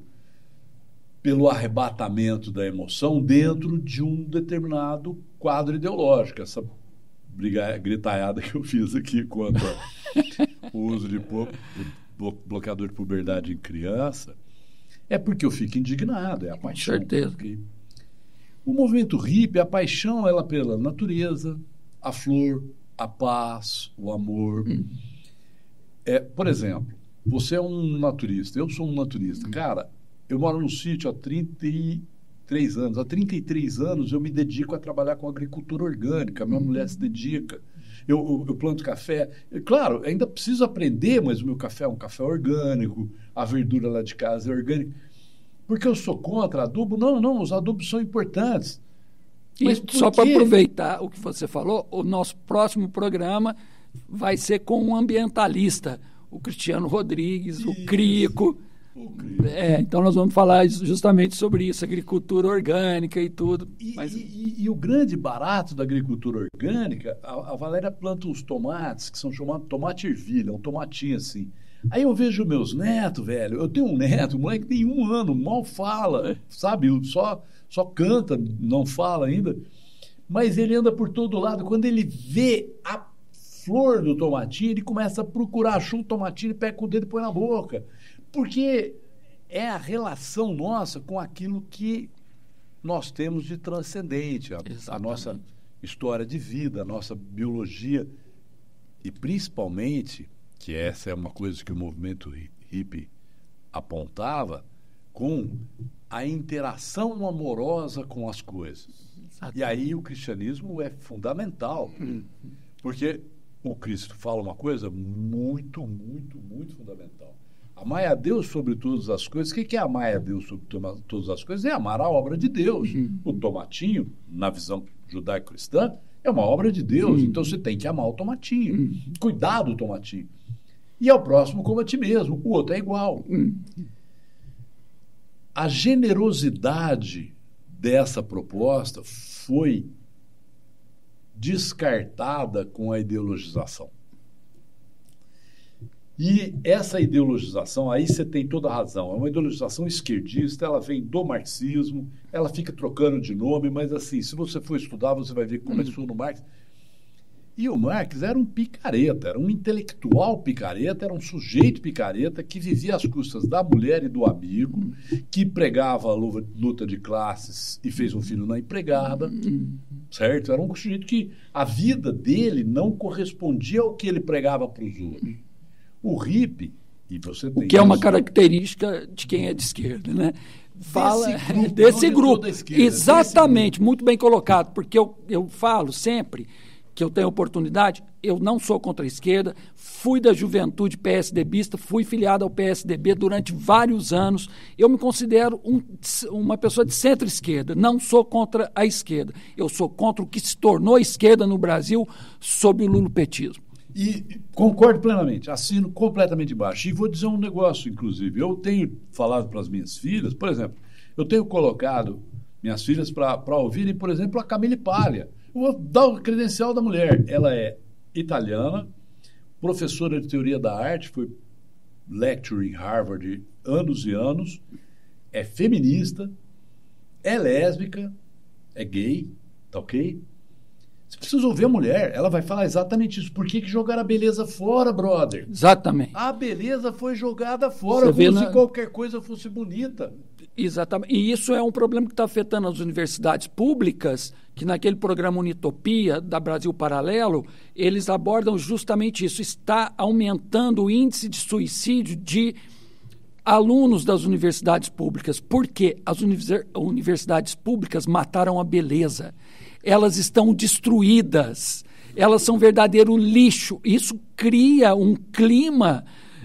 pelo arrebatamento da emoção dentro de um determinado quadro ideológico. Essa gritalhada que eu fiz aqui quanto ao uso de bloqueador de puberdade em criança é porque eu fico indignado, é a paixão. Com certeza. O movimento hippie, a paixão ela pela natureza, a flor, a paz, o amor... por exemplo, você é um naturista, eu sou um naturista. Cara, eu moro num sítio há 33 anos. Há 33 anos eu me dedico a trabalhar com agricultura orgânica. Minha mulher se dedica. Eu planto café. Claro, ainda preciso aprender, mas o meu café é um café orgânico. A verdura lá de casa é orgânica. Porque eu sou contra adubo? Não, os adubos são importantes. Mas só para aproveitar o que você falou, o nosso próximo programa vai ser com um ambientalista, o Cristiano Rodrigues, isso. O Crico. Então nós vamos falar justamente sobre isso, agricultura orgânica e tudo. E o grande barato da agricultura orgânica, a Valéria planta uns tomates que são chamados tomate ervilha, um tomatinho assim. Aí eu vejo meus netos, velho, eu tenho um neto, o moleque tem 1 ano, mal fala, sabe, só canta, não fala ainda, mas ele anda por todo lado. Quando ele vê a flor do tomatinho, ele começa a procurar, achar um tomatinho, ele pega com o dedo e põe na boca. Porque é a relação nossa com aquilo que nós temos de transcendente, a nossa história de vida, a nossa biologia. E principalmente, que essa é uma coisa que o movimento hippie apontava, com a interação amorosa com as coisas. E aí o cristianismo é fundamental, porque o Cristo fala uma coisa muito, muito, muito fundamental. Amai a Deus sobre todas as coisas. O que é amar a Deus sobre todas as coisas? É amar a obra de Deus. O tomatinho, na visão judaico-cristã, é uma obra de Deus. Então você tem que amar o tomatinho. Cuidar do tomatinho. E ao próximo como a ti mesmo. O outro é igual. A generosidade dessa proposta foi descartada com a ideologização. E essa ideologização, aí você tem toda a razão, é uma ideologização esquerdista, ela vem do marxismo, ela fica trocando de nome, mas assim, se você for estudar, você vai ver que começou no Marx. E o Marx era um picareta, era um intelectual picareta, era um sujeito picareta que vivia às custas da mulher e do amigo, que pregava a luta de classes e fez um filho na empregada, certo? Era um sujeito que a vida dele não correspondia ao que ele pregava para os outros. O hippie, e você tem que é uma característica de quem é de esquerda, né? Fala desse grupo. Esquerda, exatamente, muito bem colocado, porque eu falo sempre que eu tenho oportunidade, eu não sou contra a esquerda, fui da juventude PSDBista, fui filiado ao PSDB durante vários anos, eu me considero uma pessoa de centro-esquerda, não sou contra a esquerda, eu sou contra o que se tornou a esquerda no Brasil sob o lulopetismo. E concordo plenamente, assino completamente embaixo. E vou dizer um negócio, inclusive. Eu tenho falado para as minhas filhas, por exemplo, eu tenho colocado minhas filhas para ouvirem, por exemplo, a Camille Paglia. Eu vou dar o credencial da mulher. Ela é italiana, professora de teoria da arte, foi lecturer em Harvard anos e anos, é feminista, é lésbica, é gay, tá ok? Você precisa ouvir a mulher, ela vai falar exatamente isso. Por que jogaram a beleza fora, brother? Exatamente. A beleza foi jogada fora, como se qualquer coisa fosse bonita. Exatamente. E isso é um problema que está afetando as universidades públicas, que naquele programa Unitopia, da Brasil Paralelo, eles abordam justamente isso. Está aumentando o índice de suicídio de alunos das universidades públicas. Por quê? As universidades públicas mataram a beleza. Elas estão destruídas, elas são verdadeiro lixo. Isso cria um clima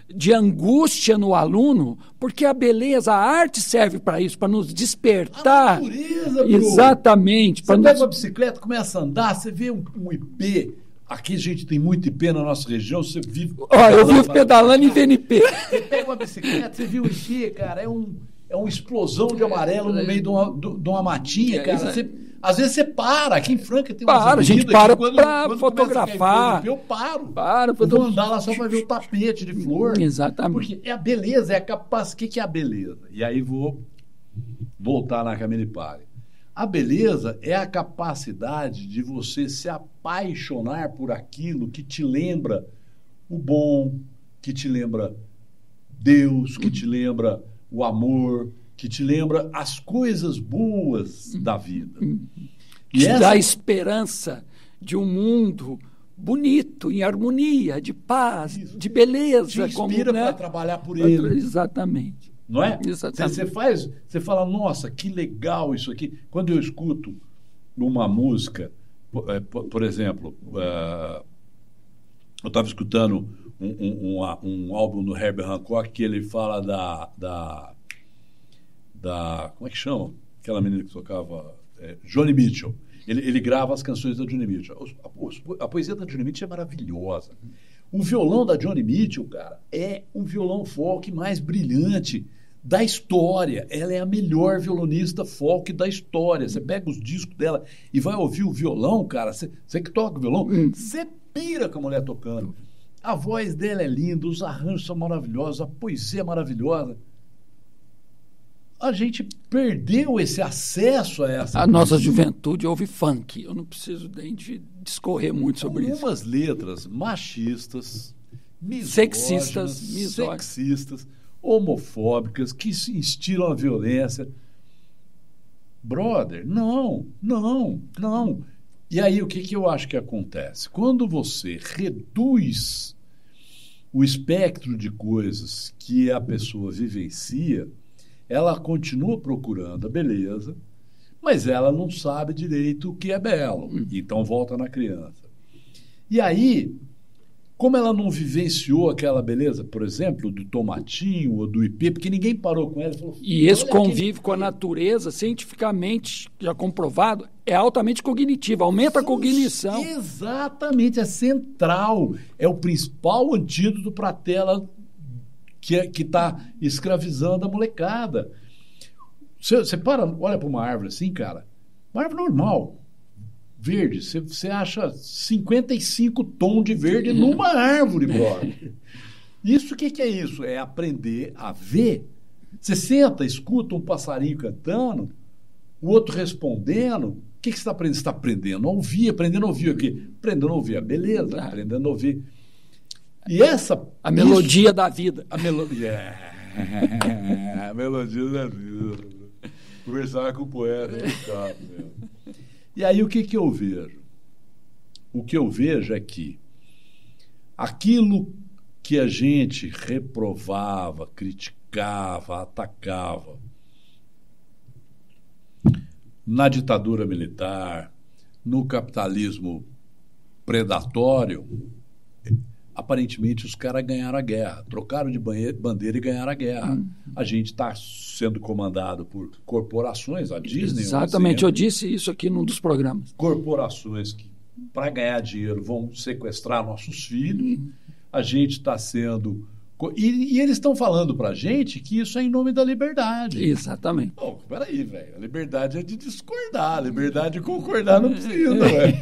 de angústia no aluno, porque a beleza, a arte serve para isso, para nos despertar. A natureza, bro. Exatamente. Você pega uma bicicleta, começa a andar, você vê um IP. Aqui a gente tem muito IP na nossa região, você vive... eu vivo pedalando em VNP. Você pega uma bicicleta, você viu o IP, cara, é uma explosão de amarelo no meio de uma matinha, cara. Às vezes você para, aqui em Franca tem a gente para para fotografar. Eu paro. Eu vou andar lá só para ver o tapete de flor. Exatamente. Porque é a beleza, é a capacidade. O que é a beleza? E aí vou voltar na Camille Paglia. A beleza é a capacidade de você se apaixonar por aquilo que te lembra o bom, que te lembra Deus, que te lembra o amor, que te lembra as coisas boas da vida. Que dá esperança de um mundo bonito, em harmonia, de paz, de beleza. Te inspira para trabalhar por ele. Exatamente. Não é? Exatamente. Você fala, nossa, que legal isso aqui. Quando eu escuto uma música, por exemplo, eu estava escutando um álbum do Herbie Hancock que ele fala da como é que chama? Aquela menina que tocava Joni Mitchell. Ele grava as canções da Joni Mitchell. A poesia da Joni Mitchell é maravilhosa. O violão da Joni Mitchell, cara, é o violão folk mais brilhante da história. Ela é a melhor violonista folk da história. Você pega os discos dela e vai ouvir o violão, cara. Você que toca o violão, você pira com a mulher tocando. A voz dela é linda, os arranjos são maravilhosos, a poesia é maravilhosa. A gente perdeu esse acesso a essa... A nossa juventude ouve funk. Eu não preciso nem de discorrer muito sobre isso. Algumas letras machistas, sexistas, homofóbicas, que instilam a violência. Brother, não. E aí, o que eu acho que acontece? Quando você reduz o espectro de coisas que a pessoa vivencia, ela continua procurando a beleza, mas ela não sabe direito o que é belo. Então volta na criança. E aí, como ela não vivenciou aquela beleza, por exemplo, do tomatinho ou do ipê, porque ninguém parou com ela e falou... E esse convívio com a natureza, cientificamente já comprovado, é altamente cognitivo, aumenta a cognição. Exatamente, é central. É o principal antídoto para a tela que está escravizando a molecada. Você olha para uma árvore assim, cara, uma árvore normal, verde, você acha 55 tons de verde numa árvore, brother. Isso, o que é isso? É aprender a ver. Você senta, escuta um passarinho cantando, o outro respondendo. O que você está aprendendo? Você está aprendendo a ouvir, aprendendo a ouvir o quê? Aprendendo a ouvir a beleza, aprendendo a ouvir. E a melodia da vida. A melodia. A melodia da vida. Conversar com o poeta. E aí o que eu vejo? O que eu vejo é que aquilo que a gente reprovava, criticava, atacava na ditadura militar, no capitalismo predatório, aparentemente os caras ganharam a guerra, trocaram de bandeira e ganharam a guerra. A gente está sendo comandado por corporações, a Disney... Exatamente, eu disse isso aqui num dos programas. Corporações que, para ganhar dinheiro, vão sequestrar nossos filhos. A gente está sendo... E eles estão falando para a gente que isso é em nome da liberdade. Exatamente. Pô, peraí, velho. A liberdade é de discordar, a liberdade de concordar não precisa, velho.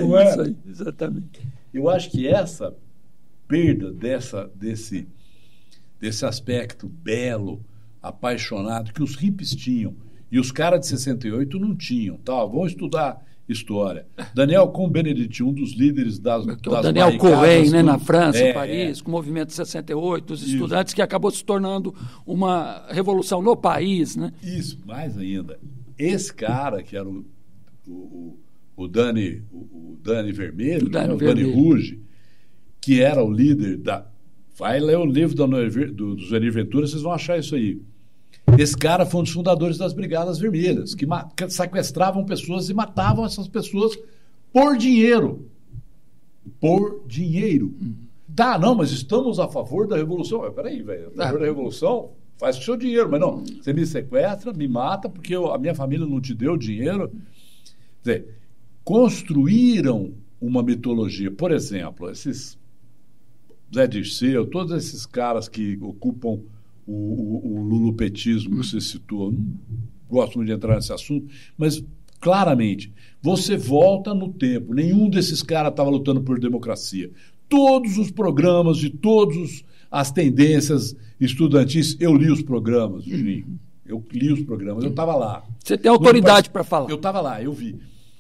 Não é? Isso aí, exatamente. Eu acho que essa perda desse aspecto belo, apaixonado, que os hippies tinham e os caras de 68 não tinham. Tá, vamos estudar história. Daniel Cohn-Bendit, um dos líderes das Daniel Cohen, né, na França, em Paris, com o movimento de 68, dos estudantes, que acabou se tornando uma revolução no país. Né? Isso, mais ainda. Esse cara, que era o Dani Vermelho, o Dani Rouge, que era o líder da... Vai ler o livro do Zuenir Ventura, vocês vão achar isso aí. Esse cara foi um dos fundadores das Brigadas Vermelhas, que sequestravam pessoas e matavam essas pessoas por dinheiro. Por dinheiro. Tá, não, mas estamos a favor da revolução. Peraí, velho, a favor da revolução faz com o seu dinheiro, mas não, você me sequestra, me mata, porque a minha família não te deu dinheiro. Quer dizer, construíram uma mitologia. Por exemplo, esses Zé Dirceu, todos esses caras que ocupam o lulupetismo que você citou, não gosto muito de entrar nesse assunto, mas claramente, você volta no tempo, nenhum desses caras estava lutando por democracia. Todos os programas de todas as tendências estudantis, eu li os programas, Juninho. Eu li os programas, eu estava lá. Você tem autoridade para falar. Eu estava lá, eu vi.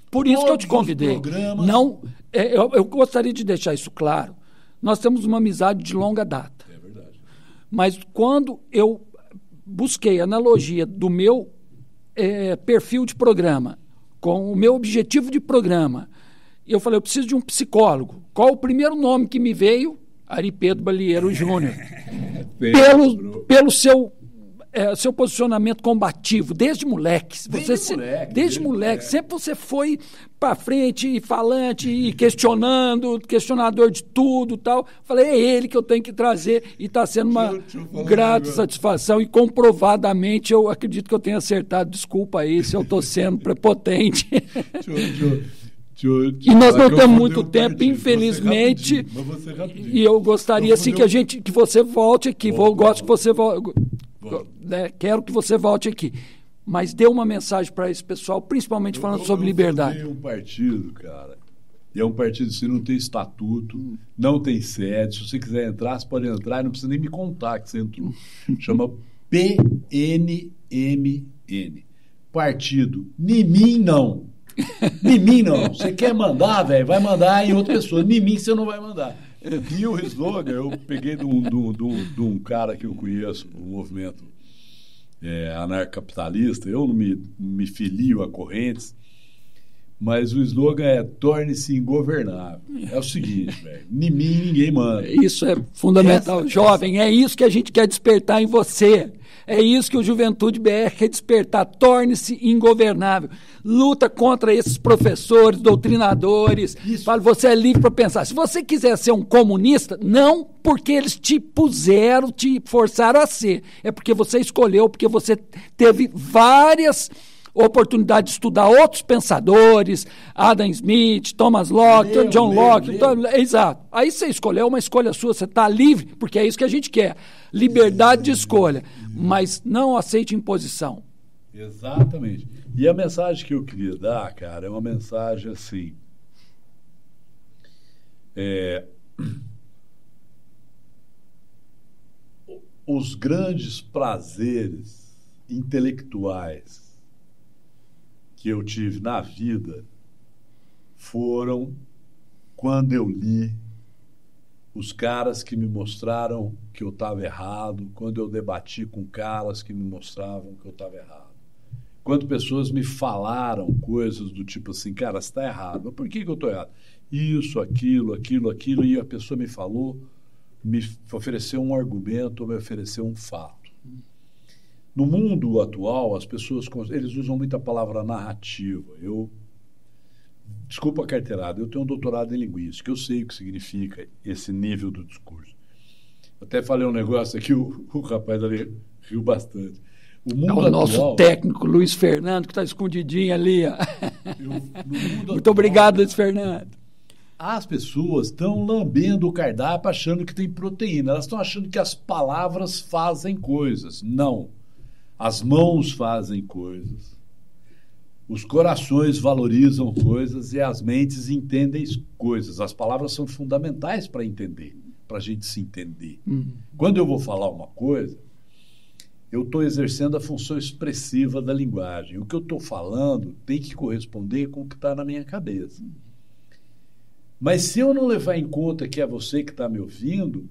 Por isso que eu te convidei. Não, eu gostaria de deixar isso claro. Nós temos uma amizade de longa data. É verdade. Mas quando eu busquei a analogia do meu perfil de programa com o meu objetivo de programa, eu falei, eu preciso de um psicólogo. Qual o primeiro nome que me veio? Ari Pedro Balieiro Júnior. Pelo seu posicionamento combativo, desde moleque. Desde moleque. Sempre você foi para frente, e falante, e questionador de tudo e tal. Falei, é ele que eu tenho que trazer, e está sendo uma grata satisfação, e comprovadamente eu acredito que eu tenho acertado. Desculpa aí se eu estou sendo prepotente. E nós não temos muito tempo, infelizmente, e eu gostaria assim que você volte aqui. Gosto que você volte. Quero que você volte aqui. Mas dê uma mensagem para esse pessoal, principalmente falando sobre liberdade. Eu fundei um partido, cara. E é um partido que não tem estatuto, não tem sede. Se você quiser entrar, você pode entrar e não precisa nem me contar que você entrou. Chama PNMN. Partido. Mimim não. Mimim não. Você quer mandar, velho? Vai mandar em outra pessoa. Mimim você não vai mandar. E o slogan, eu peguei de um cara que eu conheço, um movimento anarcocapitalista. Eu não me filio a correntes, mas o slogan é torne-se ingovernável. É o seguinte, velho, em mim ninguém manda. Isso é fundamental. Jovem, é isso que a gente quer despertar em você. É isso que o Juventude BR quer despertar. Torne-se ingovernável. Luta contra esses professores, doutrinadores. Fala, você é livre para pensar. Se você quiser ser um comunista, não porque eles te puseram, te forçaram a ser. É porque você escolheu, porque você teve várias oportunidade de estudar outros pensadores, Adam Smith, Thomas Locke, John Locke. Exato. Aí você escolheu, uma escolha sua, você está livre, porque é isso que a gente quer. Liberdade de escolha, mas não aceite imposição. Exatamente. E a mensagem que eu queria dar, cara, é uma mensagem assim. Os grandes prazeres intelectuais que eu tive na vida foram quando eu li os caras que me mostraram que eu estava errado, quando eu debati com caras que me mostravam que eu estava errado. Quando pessoas me falaram coisas do tipo assim, cara, você está errado. Mas por que eu estou errado? Isso, aquilo, e a pessoa me falou, me ofereceu um argumento, me ofereceu um fato. No mundo atual, as pessoas eles usam muita palavra narrativa. Desculpa a carteirada, eu tenho um doutorado em linguística, eu sei o que significa esse nível do discurso. Até falei um negócio aqui, o rapaz ali riu bastante. O mundo atual, nosso técnico, Luiz Fernando, que está escondidinho ali. Ó. Muito obrigado, Luiz Fernando. As pessoas estão lambendo o cardápio achando que tem proteína. Elas estão achando que as palavras fazem coisas. Não. As mãos fazem coisas, os corações valorizam coisas e as mentes entendem coisas. As palavras são fundamentais para entender, para a gente se entender. Quando eu vou falar uma coisa, eu estou exercendo a função expressiva da linguagem. O que eu estou falando tem que corresponder com o que está na minha cabeça. Mas se eu não levar em conta que é você que está me ouvindo,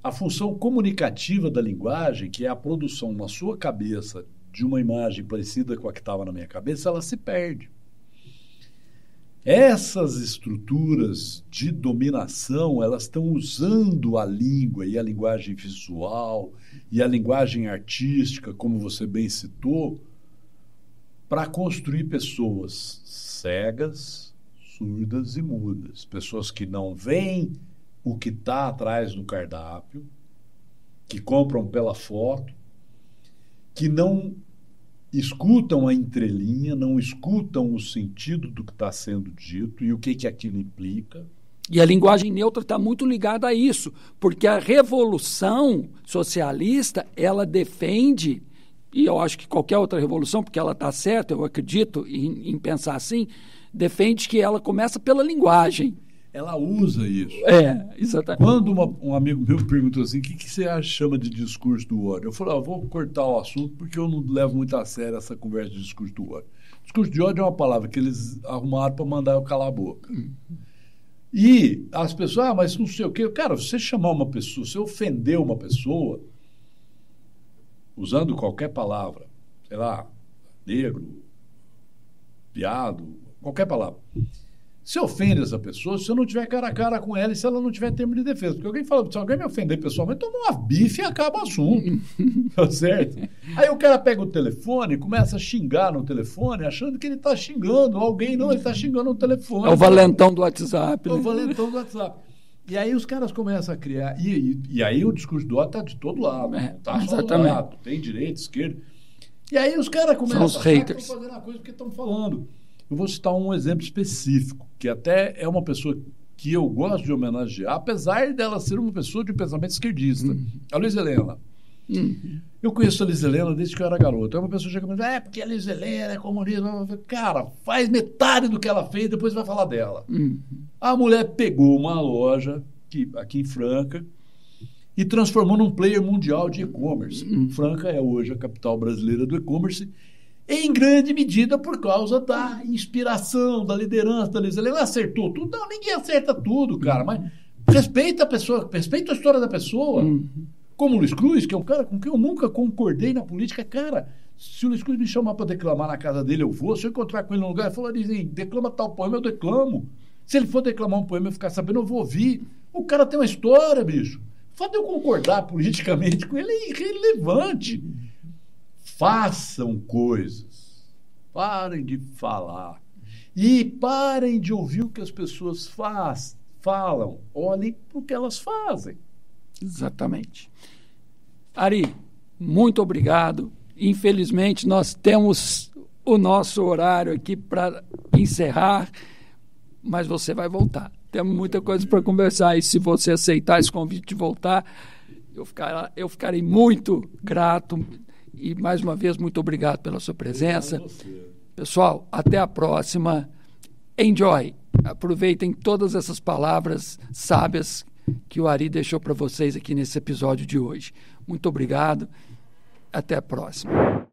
a função comunicativa da linguagem, que é a produção na sua cabeça de uma imagem parecida com a que estava na minha cabeça, ela se perde. Essas estruturas de dominação, elas estão usando a língua e a linguagem visual e a linguagem artística, como você bem citou, para construir pessoas cegas, surdas e mudas. Pessoas que não veem o que está atrás do cardápio, que compram pela foto, que não escutam a entrelinha, não escutam o sentido do que está sendo dito e o que aquilo implica. E a linguagem neutra está muito ligada a isso, porque a revolução socialista, ela defende, e eu acho que qualquer outra revolução, porque ela está certa, eu acredito em pensar assim, defende que ela começa pela linguagem. Ela usa isso. Exatamente. Quando um amigo meu perguntou assim, o que você chama de discurso do ódio? Eu falei, vou cortar o assunto porque eu não levo muito a sério essa conversa de discurso do ódio. Discurso de ódio é uma palavra que eles arrumaram para mandar eu calar a boca. E as pessoas, mas não sei o quê. Cara, você chamar uma pessoa, você ofender uma pessoa, usando qualquer palavra, sei lá, negro, viado, qualquer palavra. Se ofende essa pessoa, se eu não tiver cara a cara com ela e se ela não tiver termo de defesa. Porque alguém fala, se alguém me ofender pessoalmente, toma uma bife e acaba o assunto. Tá certo? Aí o cara pega o telefone e começa a xingar no telefone, achando que ele está xingando alguém. Não, ele está xingando no telefone. É o valentão do WhatsApp. É o valentão do WhatsApp. E aí os caras começam a criar... E aí o discurso do ódio está de todo lado. Tá só do lado. Tem direita, esquerda. E aí os caras começam a achar que estão fazendo a coisa porque estão falando. Eu vou citar um exemplo específico, que até é uma pessoa que eu gosto de homenagear, apesar dela ser uma pessoa de pensamento esquerdista. A Luiz Helena. Eu conheço a Liz Helena desde que eu era garoto. É uma pessoa que chega e diz, porque a Liz Helena é comunista. Cara, faz metade do que ela fez, depois vai falar dela. A mulher pegou uma loja aqui em Franca e transformou num player mundial de e-commerce. Franca é hoje a capital brasileira do e-commerce, em grande medida por causa da inspiração, da liderança da Liz Helena. Ela acertou tudo? Não, ninguém acerta tudo, cara. Mas respeita a pessoa, respeita a história da pessoa. Como o Luiz Cruz, que é um cara com quem eu nunca concordei na política. Cara, se o Luiz Cruz me chamar para declamar na casa dele, eu vou. Se eu encontrar com ele num lugar, ele falar, declama tal poema, eu declamo. Se ele for declamar um poema e eu ficar sabendo, eu vou ouvir. O cara tem uma história, bicho. O fato de eu concordar politicamente com ele é irrelevante. façam coisas, parem de falar e parem de ouvir o que as pessoas falam, olhem para o que elas fazem. Exatamente. Ari, muito obrigado. Infelizmente, nós temos o nosso horário aqui para encerrar, mas você vai voltar. Temos muita coisa para conversar e se você aceitar esse convite de voltar, eu ficarei muito grato e, mais uma vez, muito obrigado pela sua presença. Pessoal, até a próxima. Enjoy. Aproveitem todas essas palavras sábias que o Ari deixou para vocês aqui nesse episódio de hoje. Muito obrigado. Até a próxima.